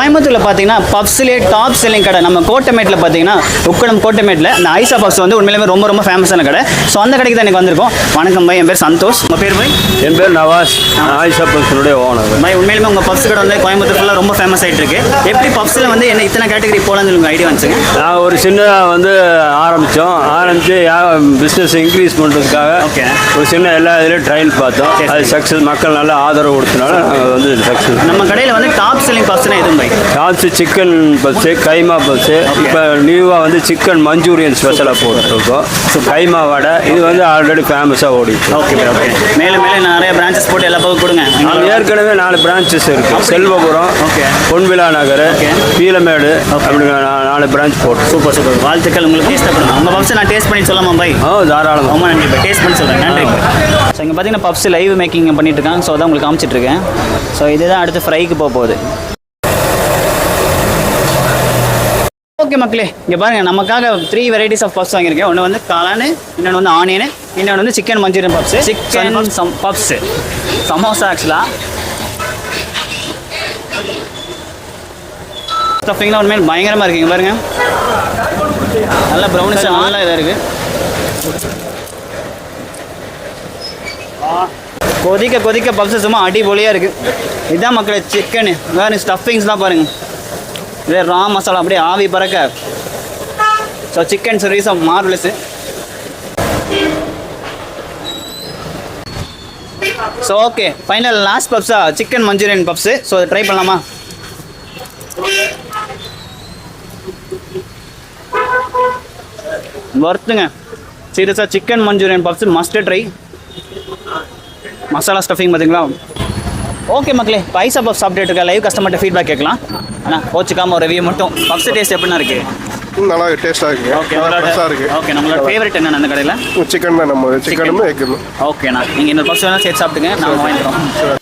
கோயம்புத்தூரில் பார்த்தீங்கன்னா பப்ஸ்லேயே top selling கடை நம்ம கோட்டமேட்டில் பார்த்தீங்கன்னா உக்கடம் கோட்டமேட்டில் இந்த ஐசா பப்ஸ் வந்து உண்மையிலுமே ரொம்ப ரொம்ப ஃபேமஸான கடை. ஸோ அந்த கடைக்கு தான் எனக்கு வந்திருக்கோம். வணக்கம் பாய், என் பேர் சந்தோஷ். உங்கள் பேர் பாய்? என் பேர் நவாஸ். ஐசா பப்ஸுடைய ஓனர். பாய், உண்மையிலுமே உங்கள் பப்ஸ் கடை வந்து கோயம்புத்தூர் ஃபுல்லாக ரொம்ப ஃபேமஸ் ஆகிட்டு இருக்கு. எப்படி பப்ஸில் வந்து என்ன இத்தனை கேட்டகரி போகலான்னு உங்களுக்கு ஐடியா வந்துச்சுங்க? நான் ஒரு சின்ன வந்து ஆரம்பித்து பிஸ்னஸ் இன்க்ரீஸ் பண்ணுறதுக்காக ஓகே ஒரு சின்ன எல்லா இதுலேயும் ட்ரையல் பார்த்தோம். அது சக்ஸஸ், மக்கள் நல்லா ஆதரவு கொடுத்தனால நாங்கள் வந்து சக்ஸஸ். நம்ம கடையில் வந்து டாப் செல்லிங் பப்ஸ்னா எதுவும் பாய்? டாப்ஸு சிக்கன் பப்ஸு, கைமா பப்ஸு, இப்போ நியூவாக வந்து சிக்கன் மஞ்சூரியன் ஸ்பெஷலாக போட்டுருக்கோம். ஸோ கைமா வடை இது வந்து ஆல்ரெடி ஃபேமஸாக ஓடிச்சு. Okay okay. மேலும் மேலும் நிறைய பிரான்ச்சஸ் போட்டு எல்லா பக்கம் கொடுங்க. ஏற்கனவே 4 பிரான்ச்சஸ் இருக்குது. செல்வபுரம், ஓகே, பொன்விழா நகர், பீலமேடு, அப்படி 4 பிரான்ச் போட்டு. Super super. வாழ்த்துக்கள். உங்களுக்கு டேஸ்ட் பண்ணுங்க. உங்கள் பப்ஸை நான் டேஸ்ட் பண்ணி சொல்லாமா பாய்? தாராளமாக. ரொம்ப நன்றி பாய், டேஸ்ட் பண்ணி சொல்கிறேன். நன்றி பாய். ஸோ இங்கே பார்த்தீங்கன்னா பப்ஸ் லைவ் மேக்கிங் பண்ணிட்டு இருக்காங்க. ஸோ அதான் உங்களுக்கு காமிச்சிட்ருக்கேன். ஸோ இதுதான் அடுத்து ஃப்ரைக்கு போகுது. ஓகே மக்களே, இங்கே பாருங்கள், நமக்காக 3 வெரைட்டிஸ் ஆஃப் பப்ஸ் வாங்கியிருக்கேன். ஒன்று வந்து காளான், இன்னொன்று வந்து ஆனியன், இன்னொன்று வந்து chicken Manchurian puffs. Chicken puffs samosa ஆக்சுவலாக ஸ்டஃபிங்லாம் உண்மையில் பயங்கரமாக இருக்குங்க. பாருங்கள், நல்லா ப்ரௌனிஷாக நல்லா இதாக இருக்குது. கொதிக்க கொதிக்க பப்ஸ் சும்மா அடிபொலியாக இருக்குது. இதுதான் மக்களே சிக்கனு. வேறு ஸ்டஃபிங்ஸ்லாம் பாருங்கள், இதே ரா மசாலா அப்படியே ஆவி பறக்க. So chicken service of marvellous. So okay, final last பப்ஸா சிக்கன் மஞ்சூரியன் பப்ஸு. ஸோ அதை ட்ரை பண்ணலாமா? வறுத்துங்க சீரியஸாக chicken Manchurian puffs must try. Masala stuffing பார்த்தீங்களா? ஓகே மக்களே, இப்போ ஐசா பப்ஸ் சாப்பிட்டு இருக்க லைவ் கஸ்டமர்கிட்ட ஃபீட்பேக் கேட்கலாம். ஆனால் கோச்சுக்காமல் ஒரு ரிவ்யூ மட்டும். பப்ஸ் டேஸ்ட் எப்படின்னா இருக்குது? நல்லா டேஸ்ட்டாக இருக்குது. Okay, okay. நம்மளோட ஃபேவரட் என்னென்ன அந்த கடையில்? சிக்கன் தான். நம்ம சிக்கனும் எக்குமே. ஓகேண்ணா, நீங்கள் இன்னொரு பப்ஸ் வேணால் சேர்த்து சாப்பிட்டுங்க, நாங்கள் வாங்கிக்கிறோம்.